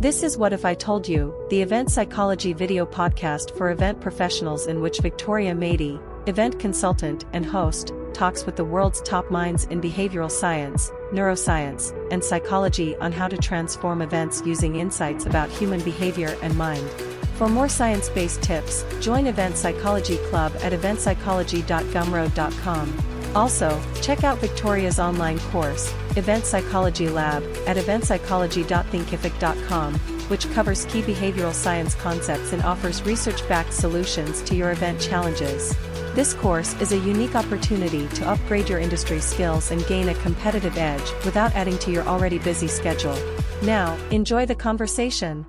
This is What If I Told You, the event psychology video podcast for event professionals in which Victoria Mady, event consultant and host, talks with the world's top minds in behavioral science, neuroscience, and psychology on how to transform events using insights about human behavior and mind. For more science-based tips, join Event Psychology Club at eventpsychology.gumroad.com. Also, check out Victoria's online course, Event Psychology Lab, at eventpsychology.thinkific.com, which covers key behavioral science concepts and offers research-backed solutions to your event challenges. This course is a unique opportunity to upgrade your industry skills and gain a competitive edge without adding to your already busy schedule. Now, enjoy the conversation.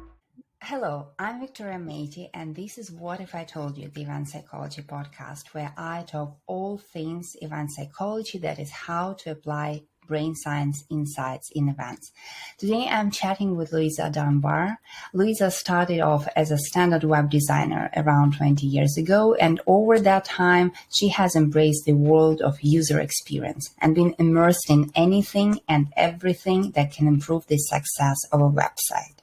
Hello, I'm Victoria Mady, and this is What If I Told You, the Event Psychology podcast, where I talk all things event psychology, that is how to apply brain science insights in events. Today I'm chatting with Louisa. Louisa started off as a standard web designer around 20 years ago, and over that time she has embraced the world of user experience and been immersed in anything and everything that can improve the success of a website.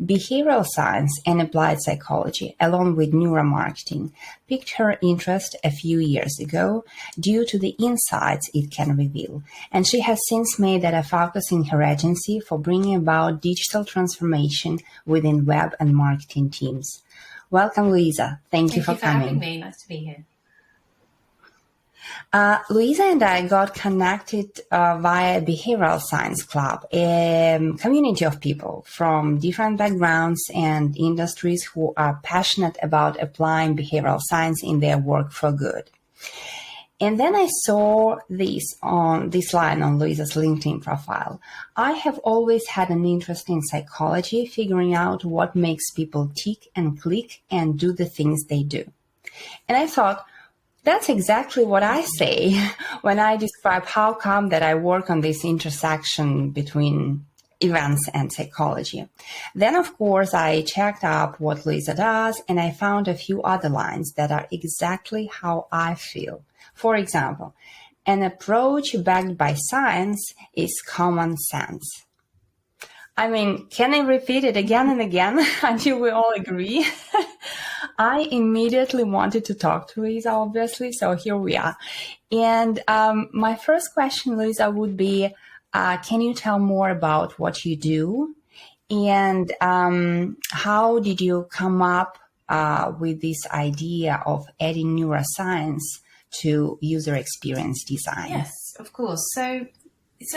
Behavioral science and applied psychology, along with neuromarketing, piqued her interest a few years ago due to the insights it can reveal, and she has since made that a focus in her agency for bringing about digital transformation within web and marketing teams. Welcome, Louisa. Thank you for coming. Having me. Nice to be here. Louisa and I got connected via a behavioral science club, a community of people from different backgrounds and industries who are passionate about applying behavioral science in their work for good. And then I saw this line on Louisa's LinkedIn profile. I have always had an interest in psychology, figuring out what makes people tick and click and do the things they do. And I thought, that's exactly what I say when I describe how come that I work on this intersection between events and psychology. Then, of course, I checked up what Louisa does, and I found a few other lines that are exactly how I feel. For example, an approach backed by science is common sense. I mean, can I repeat it again and again until we all agree? I immediately wanted to talk to Louisa, obviously, so here we are. And my first question, Louisa, would be, can you tell more about what you do? And how did you come up with this idea of adding neuroscience to user experience design? Yes, of course. So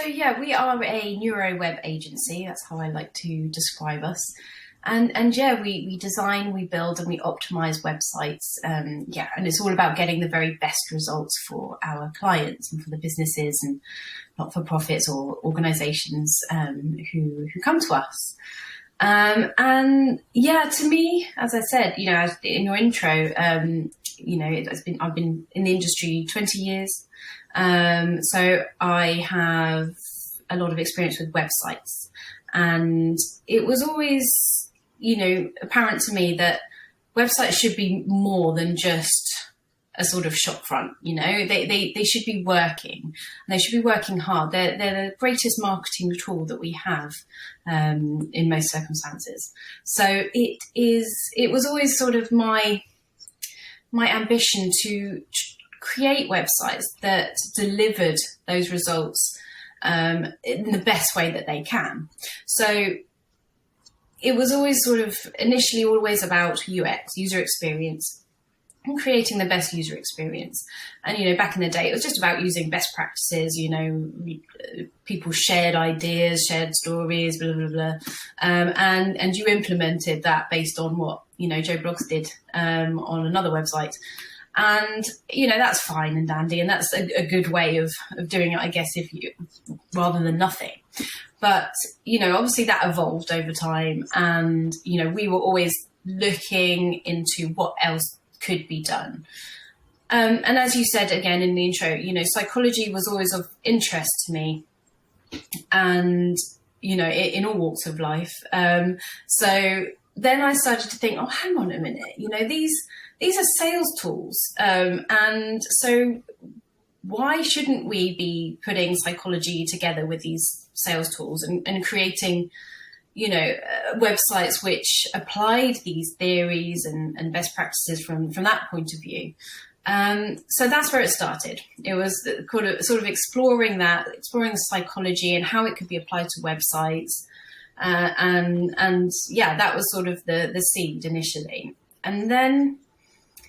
yeah, we are a neuro web agency. That's how I like to describe us. And yeah, we design, we build, and we optimize websites. And it's all about getting the very best results for our clients and for the businesses and not-for-profits or organizations who come to us. And yeah, to me, as I said, as in your intro, I've been in the industry 20 years. So I have a lot of experience with websites, and it was always, apparent to me that websites should be more than just a sort of shop front. They should be working, and they should be working hard. They're the greatest marketing tool that we have in most circumstances. So it was always sort of my ambition to create websites that delivered those results in the best way that they can. So it was always sort of initially always about UX, user experience, and creating the best user experience. And, back in the day, it was just about using best practices, people shared ideas, shared stories, blah, blah, blah. And you implemented that based on what, Joe Bloggs did on another website. And, that's fine and dandy. And that's a good way of doing it, I guess, rather than nothing. But, obviously that evolved over time. And, we were always looking into what else could be done. And as you said, again, in the intro, psychology was always of interest to me. And, in all walks of life. So then I started to think, hang on a minute, these are sales tools. And so why shouldn't we be putting psychology together with these sales tools and creating websites which applied these theories and best practices from that point of view. So that's where it started. It was sort of exploring the psychology and how it could be applied to websites. And yeah, that was sort of the seed initially. And then,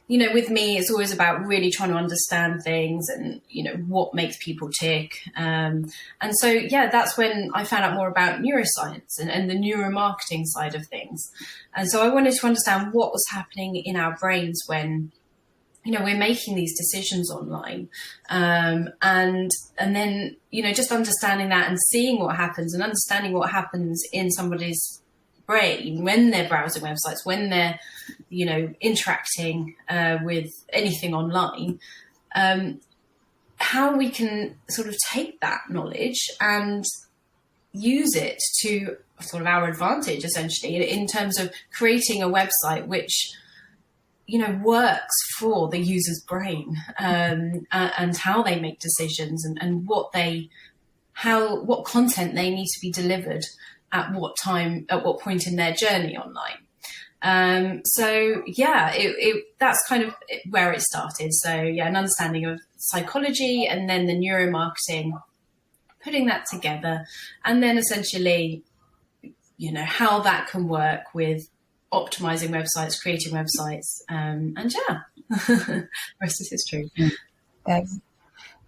with me, it's always about really trying to understand things and, what makes people tick. And so, yeah, that's when I found out more about neuroscience and the neuromarketing side of things. And so I wanted to understand what was happening in our brains when, we're making these decisions online. And then, just understanding that and seeing what happens and understanding what happens in somebody's brain when they're browsing websites, when they're, interacting with anything online, how we can sort of take that knowledge and use it to sort of our advantage, essentially, in terms of creating a website which, works for the user's brain, and how they make decisions and what content they need to be delivered at what time, at what point in their journey online. So yeah, that's kind of where it started. So yeah, an understanding of psychology and then the neuromarketing, putting that together, and then essentially, how that can work with optimizing websites, creating websites, and yeah, the rest is history.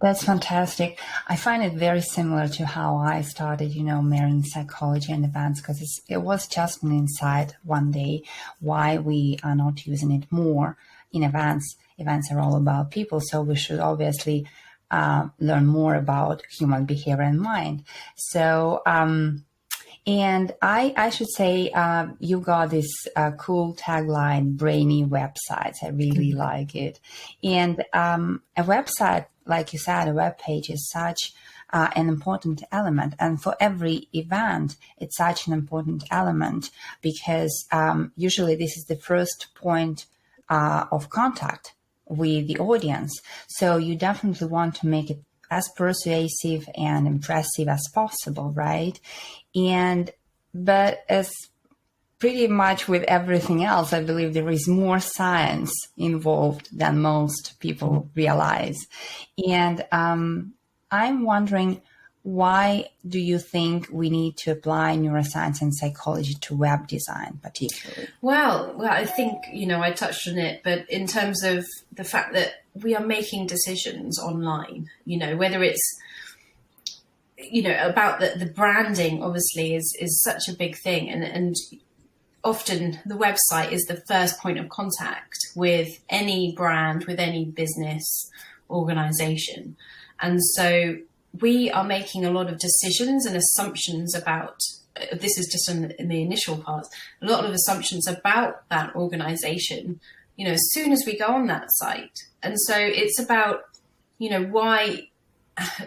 That's fantastic. I find it very similar to how I started, marrying psychology and events, because it was just an insight one day why we are not using it more in events. Events are all about people, so we should obviously learn more about human behavior and mind. So, and I should say, you got this cool tagline, brainy websites. I really like it. And a website, like you said, a web page is such an important element. And for every event, it's such an important element because usually this is the first point of contact with the audience. So you definitely want to make it as persuasive and impressive as possible, right? But as pretty much with everything else, I believe there is more science involved than most people realize. And I'm wondering, why do you think we need to apply neuroscience and psychology to web design particularly? Well, I think, I touched on it, but in terms of the fact that we are making decisions online, whether it's, about the branding, obviously, is such a big thing. And often the website is the first point of contact with any brand, with any business organization. And so we are making a lot of decisions and assumptions about, this is just in the initial part, a lot of assumptions about that organization, as soon as we go on that site. And so it's about, why,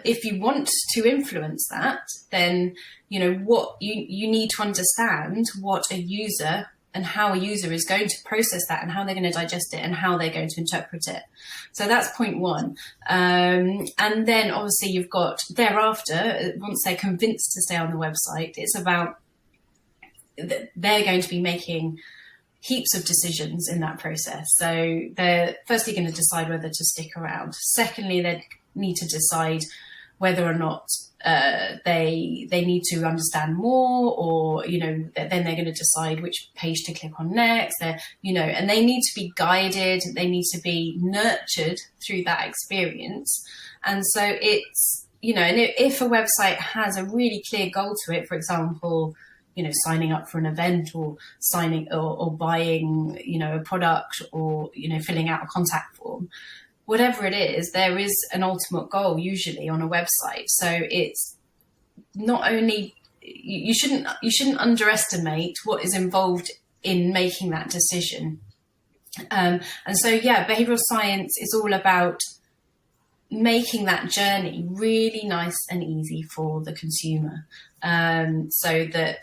if you want to influence that, then, what you need to understand what a user and how a user is going to process that and how they're going to digest it and how they're going to interpret it. So that's point one. And then obviously you've got thereafter, once they're convinced to stay on the website, it's about they're going to be making heaps of decisions in that process. So they're firstly going to decide whether to stick around. Secondly, they need to decide whether or not they need to understand more, or then they're going to decide which page to click on next. And they need to be guided. They need to be nurtured through that experience. And so it's and if a website has a really clear goal to it, for example, signing up for an event or signing or buying a product, or filling out a contact form. Whatever it is, there is an ultimate goal usually on a website. So it's not only, you shouldn't underestimate what is involved in making that decision. And so, yeah, behavioral science is all about making that journey really nice and easy for the consumer, so that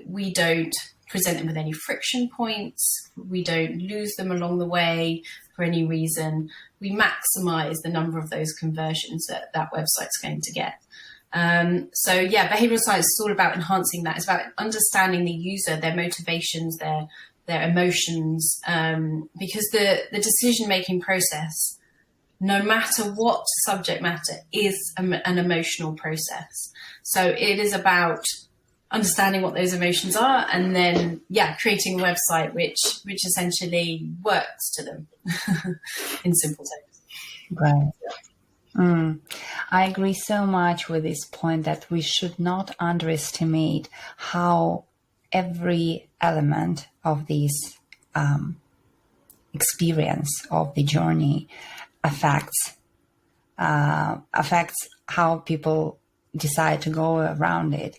we don't present them with any friction points, we don't lose them along the way for any reason. We maximize the number of those conversions that website's going to get. So yeah, behavioral science is all about enhancing that. It's about understanding the user, their motivations, their emotions, because the decision-making process, no matter what subject matter, is an emotional process. So it is about understanding what those emotions are, and then creating a website which essentially works to them in simple terms. Right. I agree so much with this point that we should not underestimate how every element of this experience of the journey affects how people decide to go around it,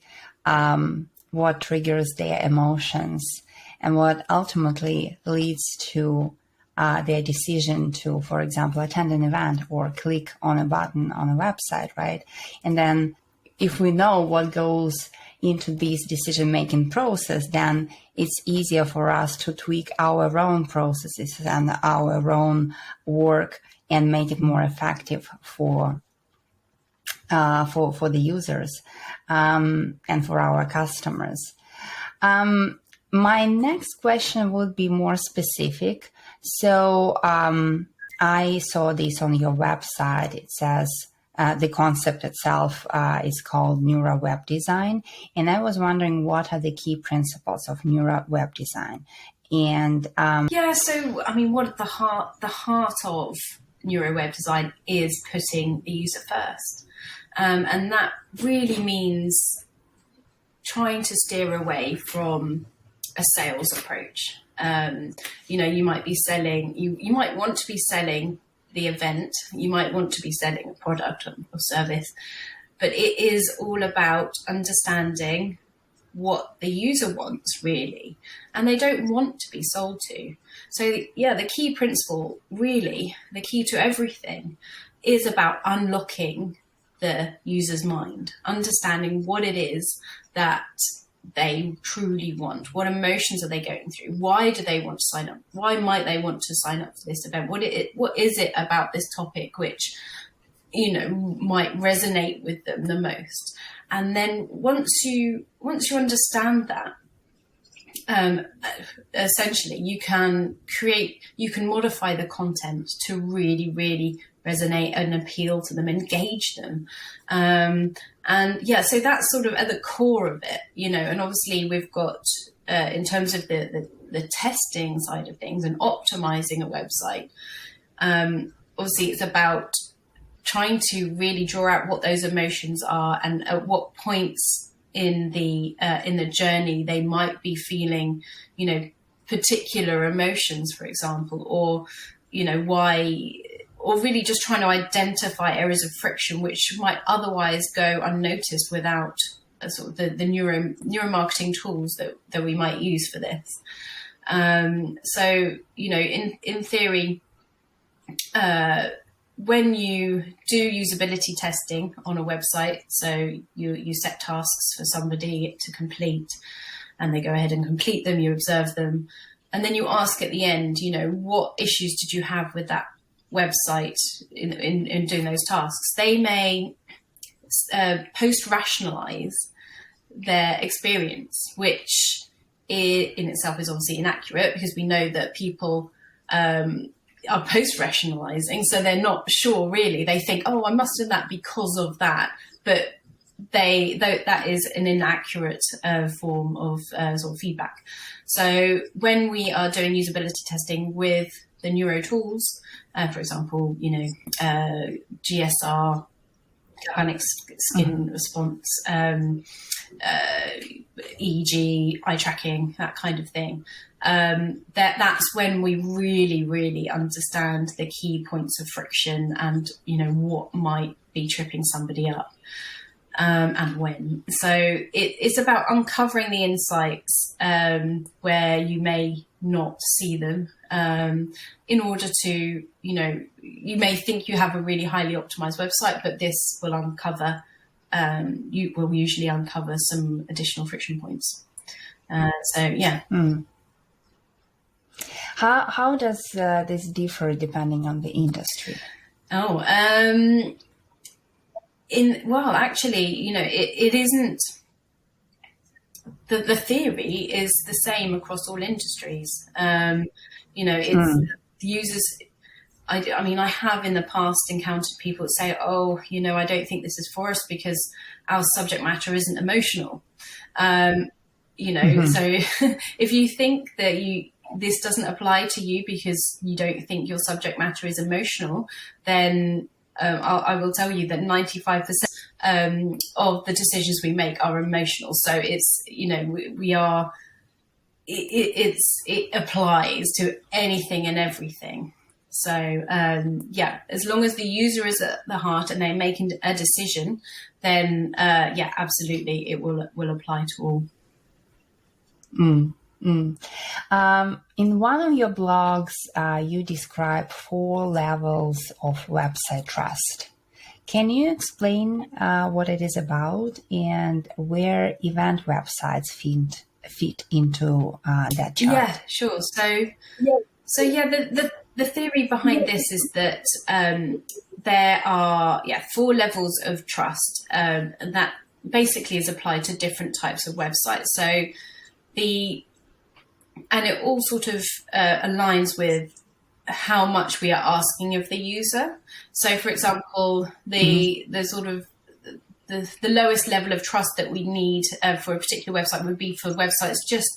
what triggers their emotions, and what ultimately leads to their decision to, for example, attend an event or click on a button on a website, right? And then if we know what goes into this decision-making process, then it's easier for us to tweak our own processes and our own work and make it more effective for the users and for our customers. My next question would be more specific. So I saw this on your website. It says the concept itself is called neuro web design. And I was wondering, what are the key principles of neuro web design? And so I mean, what the heart of neuro web design is putting the user first. And that really means trying to steer away from a sales approach. You might be selling, you might want to be selling the event, you might want to be selling a product or service, but it is all about understanding what the user wants, really, and they don't want to be sold to. So the key principle, really, the key to everything, is about unlocking the user's mind, understanding what it is that they truly want. What emotions are they going through? Why do they want to sign up? Why might they want to sign up for this event? What is it about this topic which, might resonate with them the most? And then once you understand that, essentially you can modify the content to really, really resonate and appeal to them, engage them. So that's sort of at the core of it, and obviously we've got, in terms of the testing side of things and optimizing a website, obviously it's about trying to really draw out what those emotions are and at what points in the journey they might be feeling, particular emotions, for example, or, why, or really just trying to identify areas of friction which might otherwise go unnoticed without sort of the neuromarketing tools that we might use for this. In theory, when you do usability testing on a website, so you set tasks for somebody to complete, and they go ahead and complete them, you observe them, and then you ask at the end, what issues did you have with that website in doing those tasks? They may post-rationalize their experience, which in itself is obviously inaccurate, because we know that people are post-rationalizing, so they're not sure really. They think, oh, I must have done that because of that, but that is an inaccurate form of sort of feedback. So when we are doing usability testing with the neuro tools, for example, GSR, galvanic skin response, EEG, eye tracking, that kind of thing. That's when we really, really understand the key points of friction and, what might be tripping somebody up, and when. So it's about uncovering the insights where you may not see them, in order to, you may think you have a really highly optimized website, but this will uncover, you will usually uncover some additional friction points. How does this differ depending on the industry? Actually, it isn't. The theory is the same across all industries. It's the users. I mean, I have in the past encountered people that say, "Oh, I don't think this is for us because our subject matter isn't emotional." So if you think that this doesn't apply to you because you don't think your subject matter is emotional, then I will tell you that 95% of the decisions we make are emotional. So it's, it applies to anything and everything. So, as long as the user is at the heart and they're making a decision, then, absolutely, it will apply to all. In one of your blogs, you describe 4 levels of website trust. Can you explain what it is about and where event websites fit into that chart? Yeah, sure. The theory behind this is that there are 4 levels of trust, and that basically is applied to different types of websites. So and it all sort of aligns with how much we are asking of the user. So, for example, the sort of the lowest level of trust that we need for a particular website would be for websites just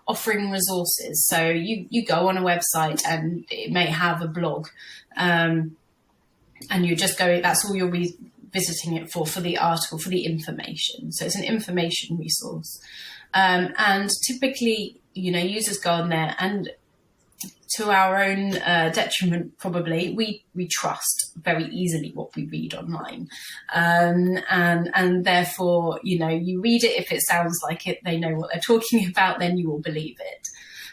offering resources. So you go on a website and it may have a blog, and you're just going. That's all you'll be visiting it for the article, for the information. So it's an information resource, and typically, users go on there and, to our own detriment, probably, we trust very easily what we read online. And therefore, you read it, if it sounds like it, they know what they're talking about, then you will believe it.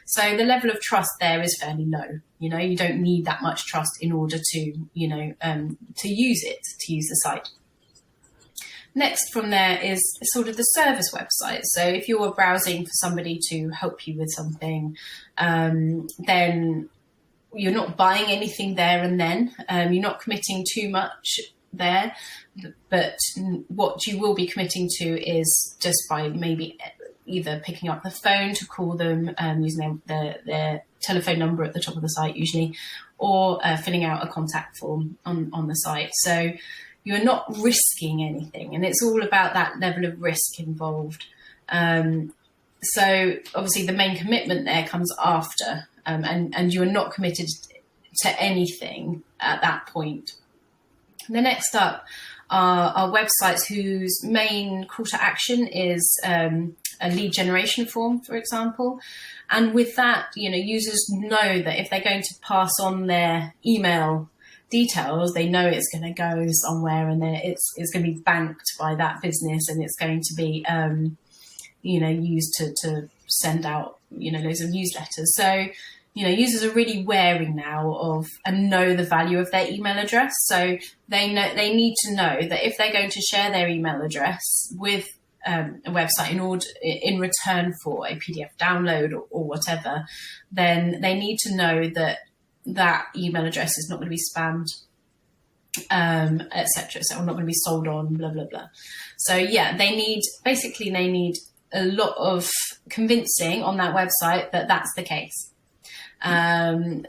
So the level of trust there is fairly low. You don't need that much trust in order to, to use the site. Next from there is sort of the service website. So if you're browsing for somebody to help you with something, then you're not buying anything there and then. You're not committing too much there. But what you will be committing to is just by maybe either picking up the phone to call them, using their telephone number at the top of the site usually, or filling out a contact form on the site. So you're not risking anything, and it's all about that level of risk involved. So obviously the main commitment there comes after, and you're not committed to anything at that point. The next up are websites whose main call to action is a lead generation form, for example. And with that, users know that if they're going to pass on their email details, they know it's going to go somewhere, and it's going to be banked by that business, and it's going to be used to send out loads of newsletters. So users are really wary now of and know the value of their email address. So they need to know that if they're going to share their email address with a website in return for a PDF download or whatever, then they need to know that email address is not going to be spammed, etc. So not going to be sold on, blah, blah, blah. So they need a lot of convincing on that website that that's the case. And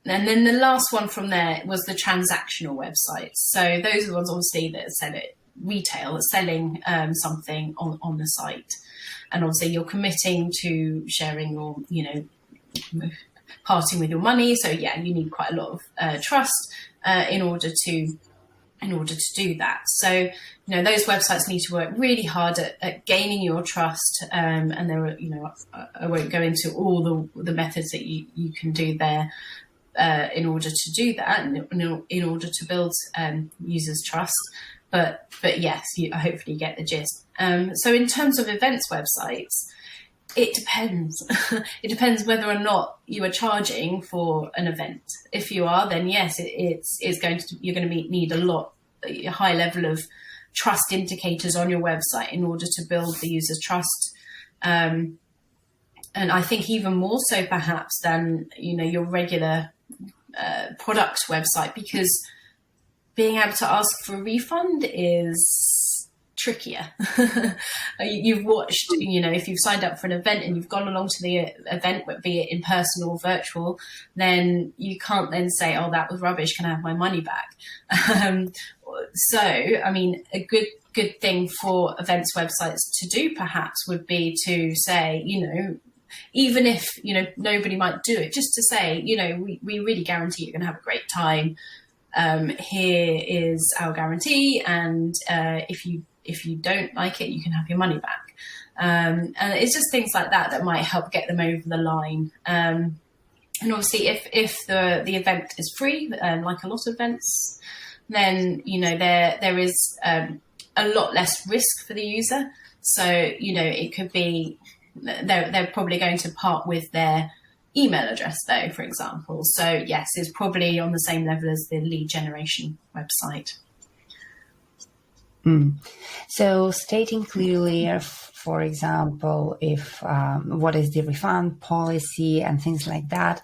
then the last one from there was the transactional websites. So those are the ones obviously that sell it retail, selling something on the site. And obviously you're committing to sharing your, parting with your money. So you need quite a lot of trust in order to do that. So those websites need to work really hard at gaining your trust. And there are, I won't go into all the methods that you can do there in order to do that, and in order to build users' trust. But yes, hopefully you get the gist. So in terms of events websites, it depends. It depends whether or not you are charging for an event. If you are, then yes, you're going to need a high level of trust indicators on your website in order to build the user's trust. And I think even more so perhaps than, your regular product website, because being able to ask for a refund is trickier. You've watched, if you've signed up for an event and you've gone along to the event, be it in person or virtual, then you can't then say, oh, that was rubbish, can I have my money back? So, I mean, a good thing for events websites to do perhaps would be to say, even if, nobody might do it, just to say, we really guarantee you're going to have a great time. Here is our guarantee. And if you don't like it, you can have your money back. And it's just things like that might help get them over the line. And obviously if the event is free, like a lot of events, then, there is a lot less risk for the user. So, it could be, they're probably going to part with their email address though, for example. So yes, it's probably on the same level as the lead generation website. So stating clearly, for example, if what is the refund policy and things like that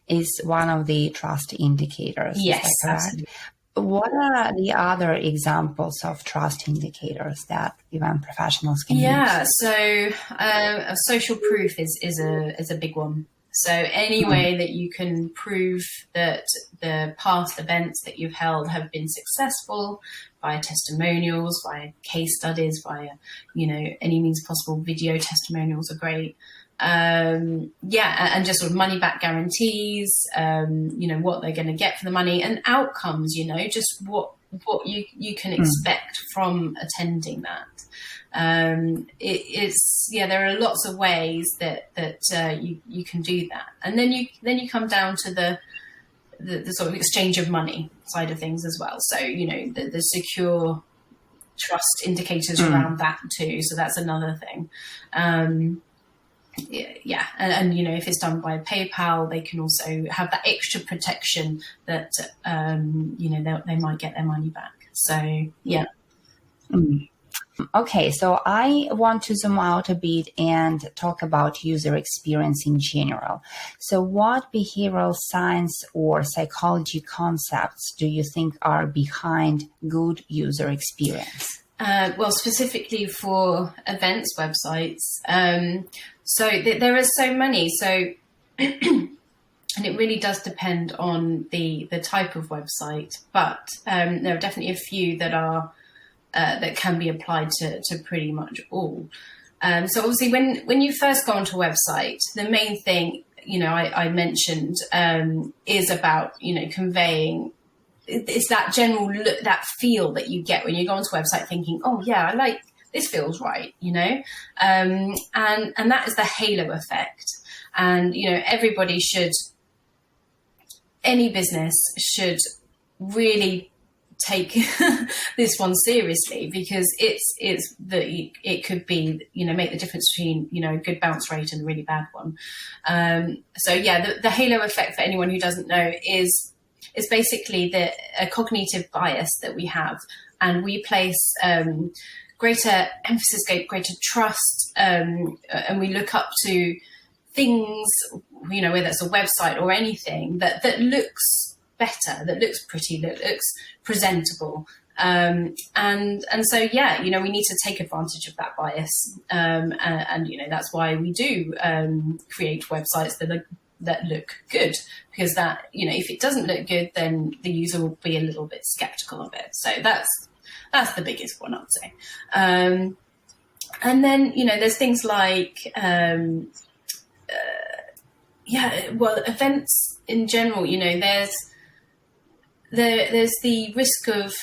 is one of the trust indicators. Yes, absolutely. What are the other examples of trust indicators that event professionals can use? Yeah, so social proof is a big one. So any way that you can prove that the past events that you've held have been successful via testimonials, via case studies, via, any means possible, video testimonials are great. And just sort of money back guarantees, what they're going to get for the money and outcomes, just what you can expect from attending that. There are lots of ways that you can do that. And then you come down to the sort of exchange of money side of things as well. So, the secure trust indicators around that too. So that's another thing. And if it's done by PayPal, they can also have that extra protection that, they might get their money back. So, yeah. Okay, so I want to zoom out a bit and talk about user experience in general. So what behavioral science or psychology concepts do you think are behind good user experience? Well, specifically for events websites, there are so many. So, and it really does depend on the type of website, but there are definitely a few that are that can be applied to pretty much all. So obviously, when you first go onto a website, the main thing I mentioned is about conveying. It's that general look, that feel that you get when you go onto a website thinking, oh yeah, I like this, feels right, and that is the halo effect. And any business should really take this one seriously, because it could be make the difference between a good bounce rate and a really bad one. The halo effect, for anyone who doesn't know, is basically a cognitive bias that we have, and we place greater emphasis, greater trust, and we look up to things, whether it's a website or anything that looks better, that looks pretty, that looks presentable. We need to take advantage of that bias. And that's why we do create websites that look good, because that, if it doesn't look good, then the user will be a little bit skeptical of it. So that's the biggest one, I'd say. And then, there's things like, events in general, there's the risk of,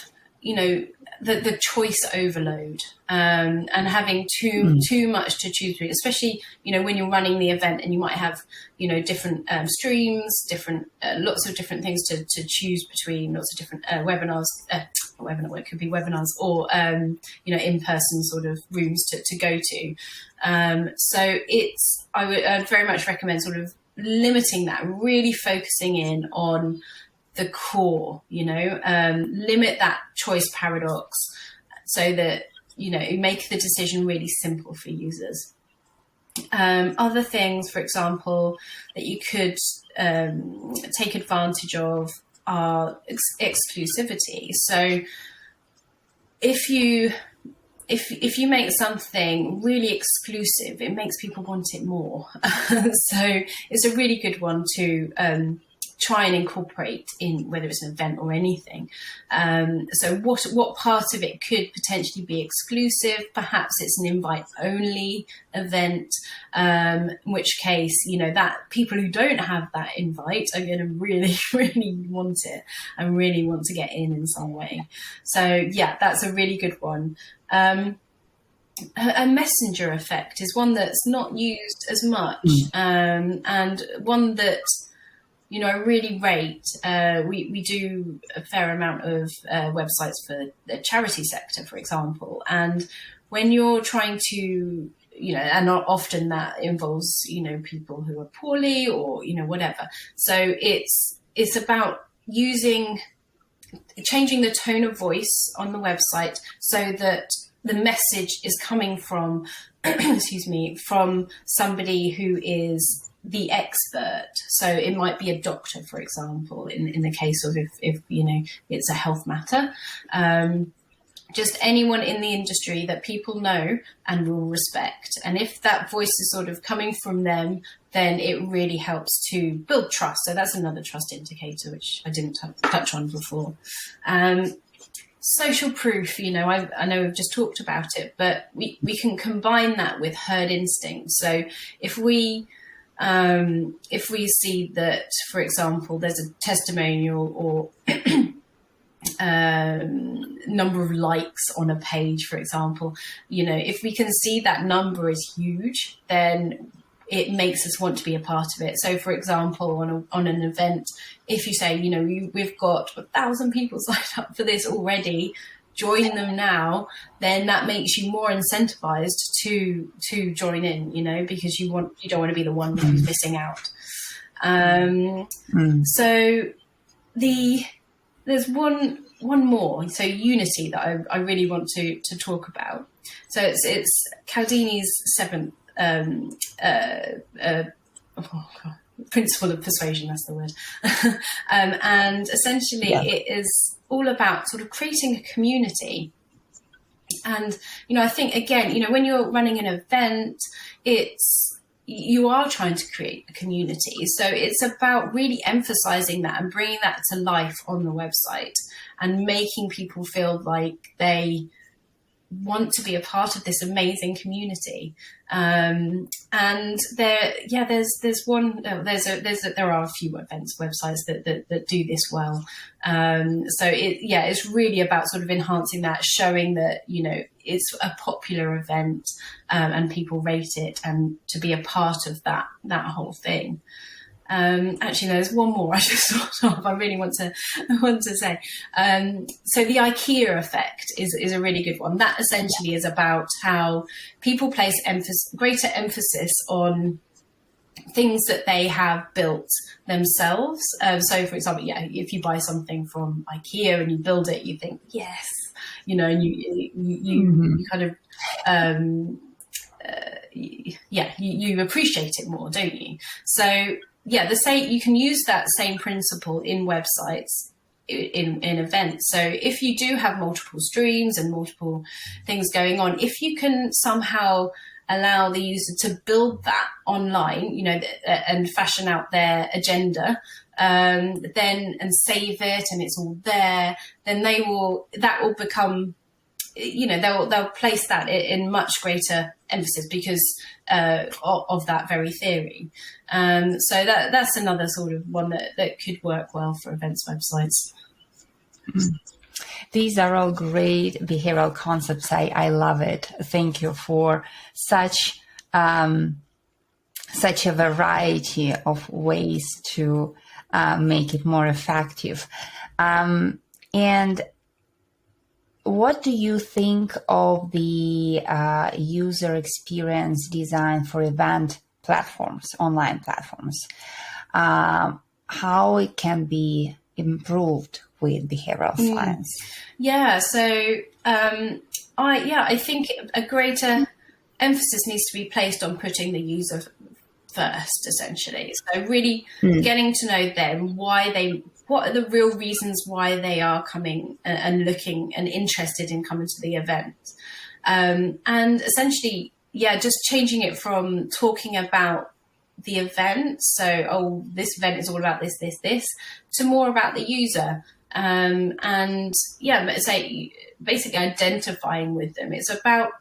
the choice overload, and having too much to choose between, especially, when you're running the event and you might have, different streams, different, lots of different things to choose between, lots of different webinars, it could be webinars or, in-person sort of rooms to go to. I'd very much recommend sort of limiting that, really focusing in on the core, limit that choice paradox so that, you make the decision really simple for users. Other things, for example, that you could take advantage of are exclusivity. So if you make something really exclusive, it makes people want it more. So it's a really good one to try and incorporate in, whether it's an event or anything. So what part of it could potentially be exclusive? Perhaps it's an invite only event, in which case, that people who don't have that invite are going to really, really want it and really want to get in some way. So yeah, that's a really good one. A messenger effect is one that's not used as much, and one that I really rate. We do a fair amount of websites for the charity sector, for example, and when you're trying to, and often that involves, people who are poorly or, whatever. So it's about changing the tone of voice on the website so that the message is coming from, from somebody who is the expert. So it might be a doctor, for example, in the case of if it's a health matter. Just anyone in the industry that people know and will respect. And if that voice is sort of coming from them, then it really helps to build trust. So that's another trust indicator, which I didn't touch on before. Social proof, I know we've just talked about it, but we can combine that with herd instinct. So if we see that, for example, there's a testimonial or number of likes on a page, for example, if we can see that number is huge, then it makes us want to be a part of it. So, for example, on an event, if you say, we've got 1,000 people signed up for this already, join them now, then that makes you more incentivized to join in, because you don't want to be the one who's missing out. So there's one more, so unity, that I really want to talk about. So it's Cialdini's seventh principle of persuasion, that's the word. And essentially it is all about sort of creating a community. And, I think, again, when you're running an event, you are trying to create a community. So it's about really emphasizing that and bringing that to life on the website and making people feel like they want to be a part of this amazing community. And there are a few events websites that do this well. So it's really about sort of enhancing that, showing that, it's a popular event, and people rate it, and to be a part of that whole thing. Actually, there's one more I just thought of. I really want to say. So the IKEA effect is a really good one. That essentially is about how people place greater emphasis on things that they have built themselves. So, for example, if you buy something from IKEA and you build it, you think yes, and you kind of you appreciate it more, don't you? So. You can use that same principle in websites, in events. So if you do have multiple streams and multiple things going on, if you can somehow allow the user to build that online, and fashion out their agenda, and save it, and it's all there, then that will become, they'll place that in much greater emphasis because of that very theory. So that's another sort of one that could work well for events websites. These are all great behavioral concepts. I love it. Thank you for such a variety of ways to make it more effective. And what do you think of the user experience design for event platforms, online platforms? How it can be improved with behavioral science? So I think a greater emphasis needs to be placed on putting the user first, essentially. So really getting to know them, what what are the real reasons why they are coming and looking and interested in coming to the event. And essentially, just changing it from talking about the event, so, oh, this event is all about this, to more about the user. Say basically identifying with them. It's about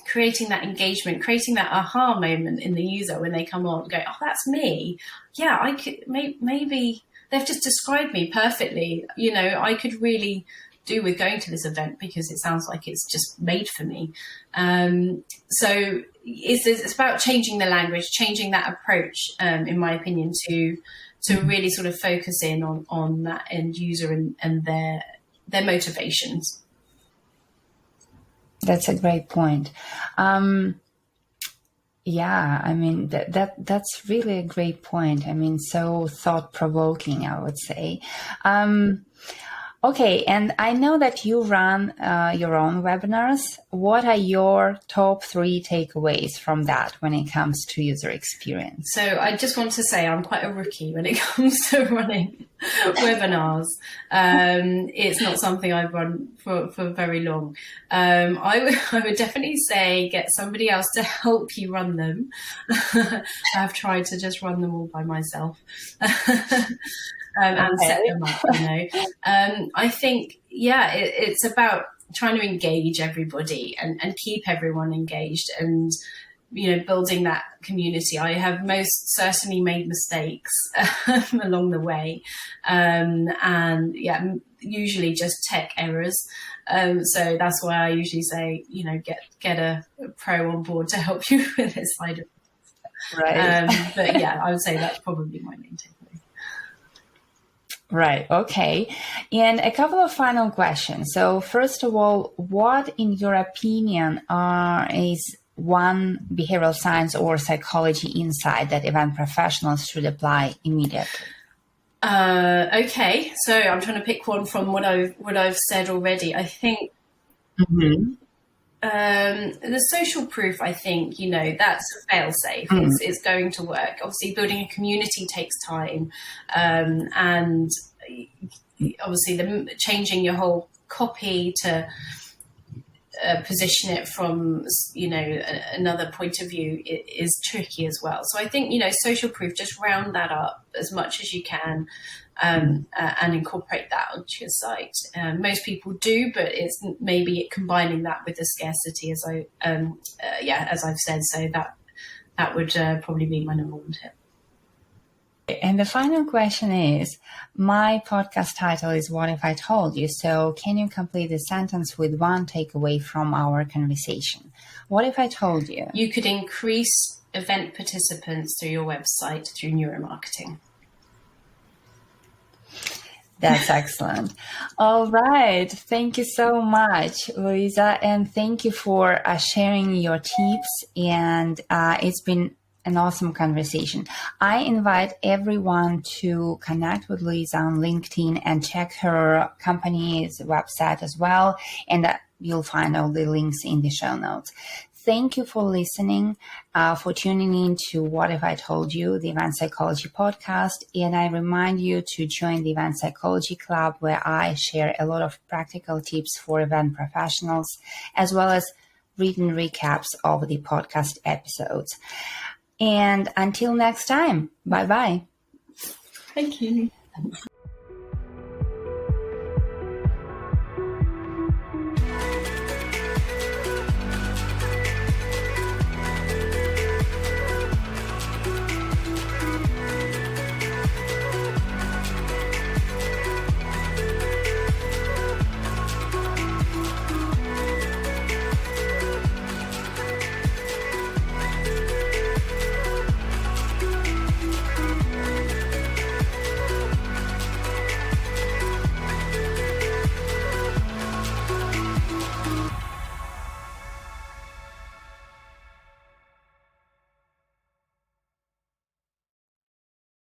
creating that engagement, creating that aha moment in the user when they come on and go, oh, that's me. Yeah, I could, maybe they've just described me perfectly. I could really do with going to this event because it sounds like it's just made for me. So it's about changing the language, changing that approach, in my opinion, to really sort of focus in on that end user and their motivations. That's a great point. That's really a great point. So thought-provoking, I would say. Okay, and I know that you run your own webinars. What are your top 3 takeaways from that when it comes to user experience? So I just want to say I'm quite a rookie when it comes to running webinars. It's not something I've run for very long. I would definitely say get somebody else to help you run them. I've tried to just run them all by myself. And set them up, I think, it's about trying to engage everybody and keep everyone engaged and, building that community. I have most certainly made mistakes along the way. Usually just tech errors. So that's why I usually say, get a pro on board to help you with this side of it. Right. But I would say that's probably my main takeaway. Right. Okay. And a couple of final questions. So first of all, what in your opinion is one behavioral science or psychology insight that event professionals should apply immediately? Okay. So I'm trying to pick one from what I've said already. I think the social proof, I think, that's a fail-safe. It's going to work. Obviously, building a community takes time. And obviously, changing your whole copy to position it from, another point of view is tricky as well. So I think, social proof, just round that up as much as you can. And incorporate that onto your site. Most people do, but it's maybe combining that with the scarcity, as I've said. So that would probably be my number 1 tip. And the final question is, my podcast title is What If I Told You? So can you complete the sentence with one takeaway from our conversation? What if I told you? You could increase event participants through your website through neuromarketing. That's excellent. All right. Thank you so much, Louisa. And thank you for sharing your tips. And it's been an awesome conversation. I invite everyone to connect with Louisa on LinkedIn and check her company's website as well. And you'll find all the links in the show notes. Thank you for listening, for tuning in to What If I Told You, the Event Psychology podcast. And I remind you to join the Event Psychology Club, where I share a lot of practical tips for event professionals, as well as written recaps of the podcast episodes. And until next time, bye-bye. Thank you.